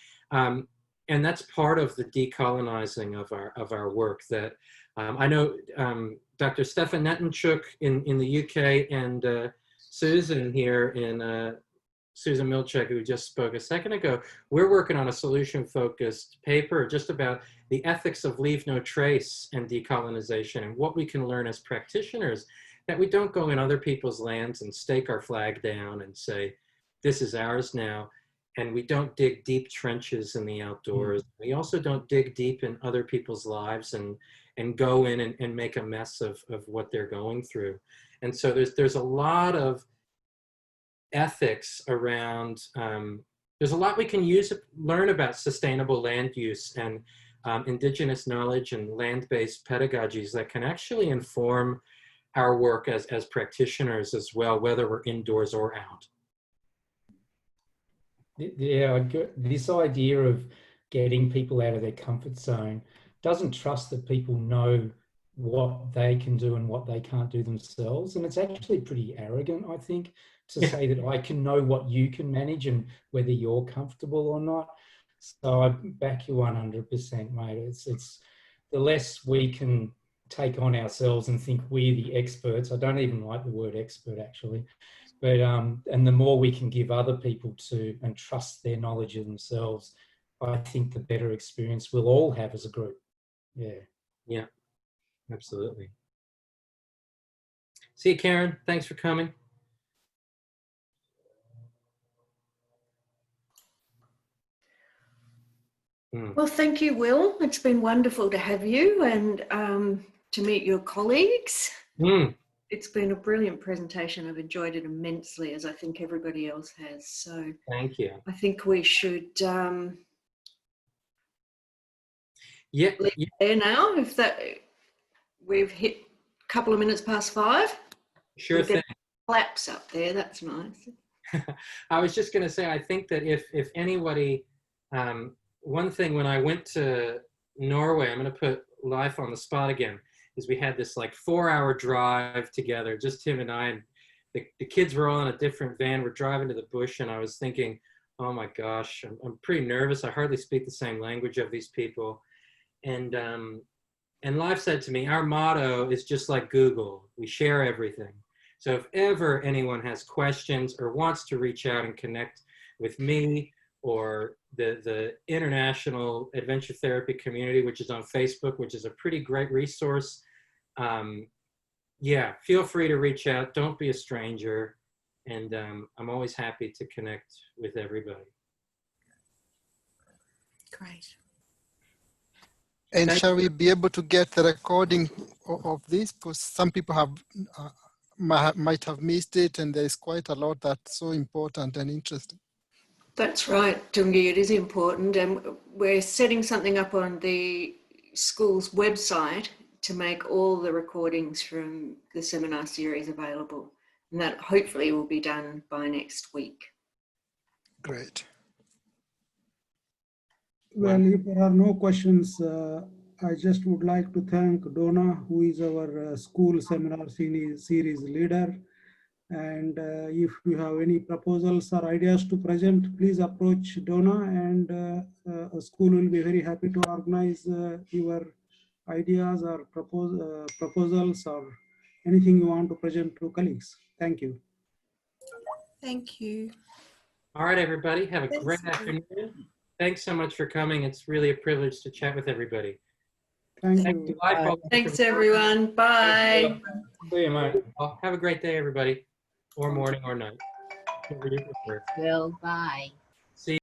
that's part of the decolonizing of our work. That I know Dr. Stefan Netenchuk in the UK and Susan here Susan Milchek, who just spoke a second ago, we're working on a solution-focused paper just about the ethics of leave no trace and decolonization, and what we can learn as practitioners, that we don't go in other people's lands and stake our flag down and say, this is ours now. And we don't dig deep trenches in the outdoors. We also don't dig deep in other people's lives and go in and make a mess of what they're going through. And so there's a lot of ethics around there's a lot we can learn about sustainable land use and indigenous knowledge and land-based pedagogies that can actually inform our work as practitioners as well, whether we're indoors or out. Yeah, this idea of getting people out of their comfort zone doesn't trust that people know what they can do and what they can't do themselves. And it's actually pretty arrogant, I think, to say that I can know what you can manage and whether you're comfortable or not. So I back you 100%, mate. It's the less we can take on ourselves and think we're the experts. I don't even like the word expert, actually. But and the more we can give other people to and trust their knowledge of themselves, I think the better experience we'll all have as a group. Yeah. Yeah, absolutely. See you, Karen. Thanks for coming. Well, thank you, Will. It's been wonderful to have you and to meet your colleagues. It's been a brilliant presentation. I've enjoyed it immensely, as I think everybody else has. So thank you. I think we should leave it there now. If that we've hit a couple of minutes past 5. Sure thing. Claps up there. That's nice. I was just going to say, I think that if anybody, one thing when I went to Norway, I'm going to put life on the spot again, is we had this like 4-hour drive together, just him and I, and the kids were all in a different van. We're driving to the bush, and I was thinking, oh my gosh, I'm pretty nervous. I hardly speak the same language of these people. And Life said to me, our motto is just like Google. We share everything. So if ever anyone has questions or wants to reach out and connect with me or the international adventure therapy community, which is on Facebook, which is a pretty great resource, yeah, feel free to reach out. Don't be a stranger. And I'm always happy to connect with everybody. Great. And shall we be able to get the recording of this? Because some people have might have missed it, and there is quite a lot that's so important and interesting. That's right, Tungi, it is important. And we're setting something up on the school's website to make all the recordings from the seminar series available. And that hopefully will be done by next week. Great. Well, if there are no questions, I just would like to thank Donna, who is our school seminar series leader. And if you have any proposals or ideas to present, please approach Donna, and a school will be very happy to organize your ideas or proposals or anything you want to present to colleagues. Thank you. Thank you. All right, everybody. Have a great afternoon. Thanks so much for coming. It's really a privilege to chat with everybody. Thank you. Thanks, everyone. Bye. See you, mate. Well, have a great day, everybody, or morning or night. Whatever you prefer. Well, bye.